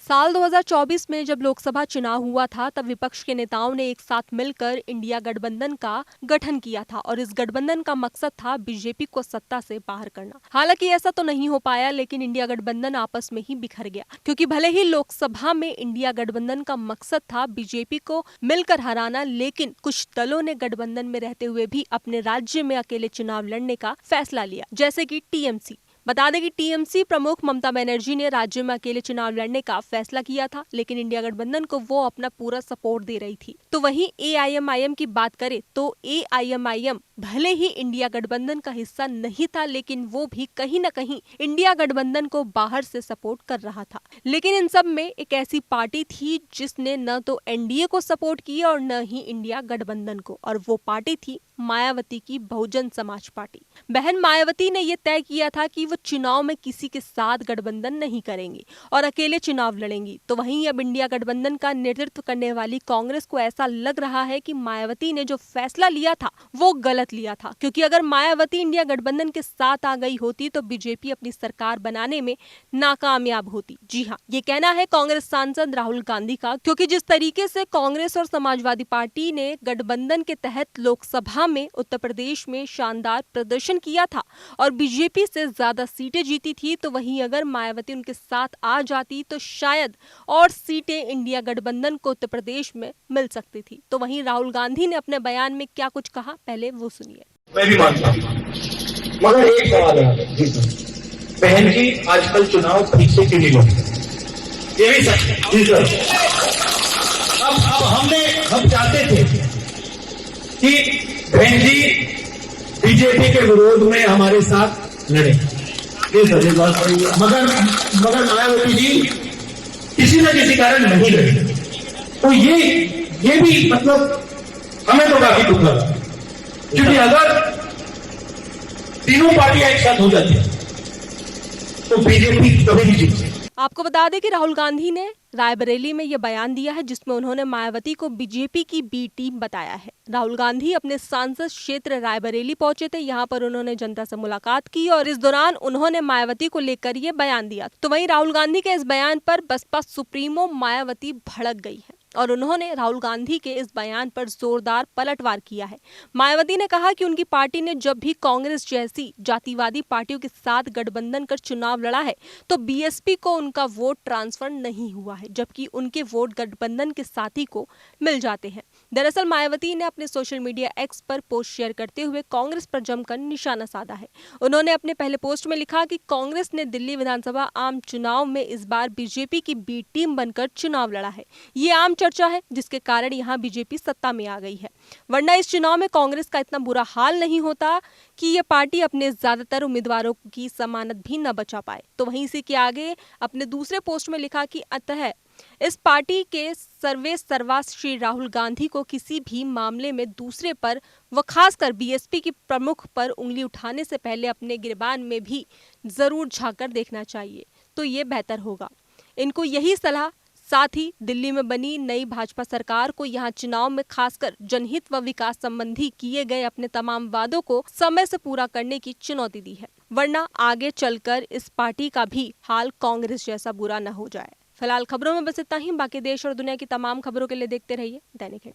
साल 2024 में जब लोकसभा चुनाव हुआ था तब विपक्ष के नेताओं ने एक साथ मिलकर इंडिया गठबंधन का गठन किया था और इस गठबंधन का मकसद था बीजेपी को सत्ता से बाहर करना। हालांकि ऐसा तो नहीं हो पाया, लेकिन इंडिया गठबंधन आपस में ही बिखर गया, क्योंकि भले ही लोकसभा में इंडिया गठबंधन का मकसद था बीजेपी को मिलकर हराना, लेकिन कुछ दलों ने गठबंधन में रहते हुए भी अपने राज्य में अकेले चुनाव लड़ने का फैसला लिया, जैसे कि टीएमसी। बता दें कि टीएमसी प्रमुख ममता बनर्जी ने राज्य में अकेले चुनाव लड़ने का फैसला किया था, लेकिन इंडिया गठबंधन को वो अपना पूरा सपोर्ट दे रही थी। तो वहीं एआईएमआईएम की बात करें तो एआईएमआईएम भले ही इंडिया गठबंधन का हिस्सा नहीं था, लेकिन वो भी कहीं न कहीं इंडिया गठबंधन को बाहर से सपोर्ट कर रहा था। लेकिन इन सब में एक ऐसी पार्टी थी जिसने न तो एनडीए को सपोर्ट किया और न ही इंडिया गठबंधन को, और वो पार्टी थी मायावती की बहुजन समाज पार्टी। बहन मायावती ने यह तय किया था कि वो चुनाव में किसी के साथ गठबंधन नहीं करेंगी और अकेले चुनाव लड़ेंगी। तो वहीं अब इंडिया गठबंधन का नेतृत्व करने वाली कांग्रेस को ऐसा लग रहा है कि मायावती ने जो फैसला लिया था वो गलत लिया था, क्योंकि अगर मायावती इंडिया गठबंधन के साथ आ गई होती तो बीजेपी अपनी सरकार बनाने में नाकामयाब होती। जी हाँ, ये कहना है कांग्रेस सांसद राहुल गांधी का, क्योंकि जिस तरीके से कांग्रेस और समाजवादी पार्टी ने गठबंधन के तहत लोकसभा में उत्तर प्रदेश में शानदार प्रदर्शन किया था और बीजेपी से ज्यादा सीटें जीती थी, तो वहीं अगर मायावती उनके साथ आ जाती तो शायद और सीटें इंडिया गठबंधन को उत्तर प्रदेश में मिल सकती थी। तो वहीं राहुल गांधी ने अपने बयान में क्या कुछ कहा, पहले वो सुनिए। मैं भी मानता हूं, मगर एक सवाल है जी सर, बहन जी आजकल चुनाव ठीक से क्यों नहीं लड़ते? ये भी सच जी सर। अब हम चाहते थे कि बहन जी बीजेपी के विरोध में हमारे साथ लड़े, ये सर बात सही है, मगर मायावती जी किसी न किसी कारण नहीं लड़े। तो ये भी मतलब हमें तो काफी दुख लगा, क्योंकि अगर तीनों पार्टियां एक साथ हो जाती तो बीजेपी कभी नहीं जीत। आपको बता दें कि राहुल गांधी ने रायबरेली में यह बयान दिया है, जिसमें उन्होंने मायावती को बीजेपी की बी टीम बताया है। राहुल गांधी अपने सांसद क्षेत्र रायबरेली पहुंचे थे, यहां पर उन्होंने जनता से मुलाकात की और इस दौरान उन्होंने मायावती को लेकर ये बयान दिया। तो वहीं राहुल गांधी के इस बयान पर बसपा सुप्रीमो मायावती भड़क गई है और उन्होंने राहुल गांधी के इस बयान पर जोरदार पलटवार किया है। मायावती ने कहा कि उनकी पार्टी ने जब भी कांग्रेस जैसी जातिवादी पार्टियों के साथ गठबंधन कर चुनाव लड़ा है तो बीएसपी को उनका वोट ट्रांसफर नहीं हुआ है, जबकि उनके वोट गठबंधन के साथी को मिल जाते हैं। दरअसल मायावती ने अपने सोशल मीडिया एक्स पर पोस्ट शेयर करते हुए कांग्रेस पर जमकर निशाना साधा है। उन्होंने अपने पहले पोस्ट में लिखा कि कांग्रेस ने दिल्ली विधानसभा आम चुनाव में इस बार बीजेपी की बी टीम बनकर चुनाव लड़ा है। ये आम चर्चा है जिसके कारण यहाँ बीजेपी सत्ता में आ गई है, वरना इस चुनाव में कांग्रेस का इतना बुरा हाल नहीं होता कि ये पार्टी अपने ज्यादातर उम्मीदवारों की जमानत भी न बचा पाए। तो वहीं इसी के आगे अपने दूसरे पोस्ट में लिखा कि अतः इस पार्टी के सर्वे सर्वा श्री राहुल गांधी को किसी भी मामले में दूसरे पर व खासकर बीएसपी की प्रमुख पर उंगली उठाने से पहले अपने गिरबान में भी जरूर झांककर देखना चाहिए, तो ये बेहतर होगा। इनको यही सलाह, साथ ही दिल्ली में बनी नई भाजपा सरकार को यहाँ चुनाव में खासकर जनहित व विकास संबंधी किए गए अपने तमाम वादों को समय से पूरा करने की चुनौती दी है, वरना आगे चलकर इस पार्टी का भी हाल कांग्रेस जैसा बुरा न हो जाए। फिलहाल खबरों में बस इतना ही। बाकी देश और दुनिया की तमाम खबरों के लिए देखते रहिए दैनिक हिंद।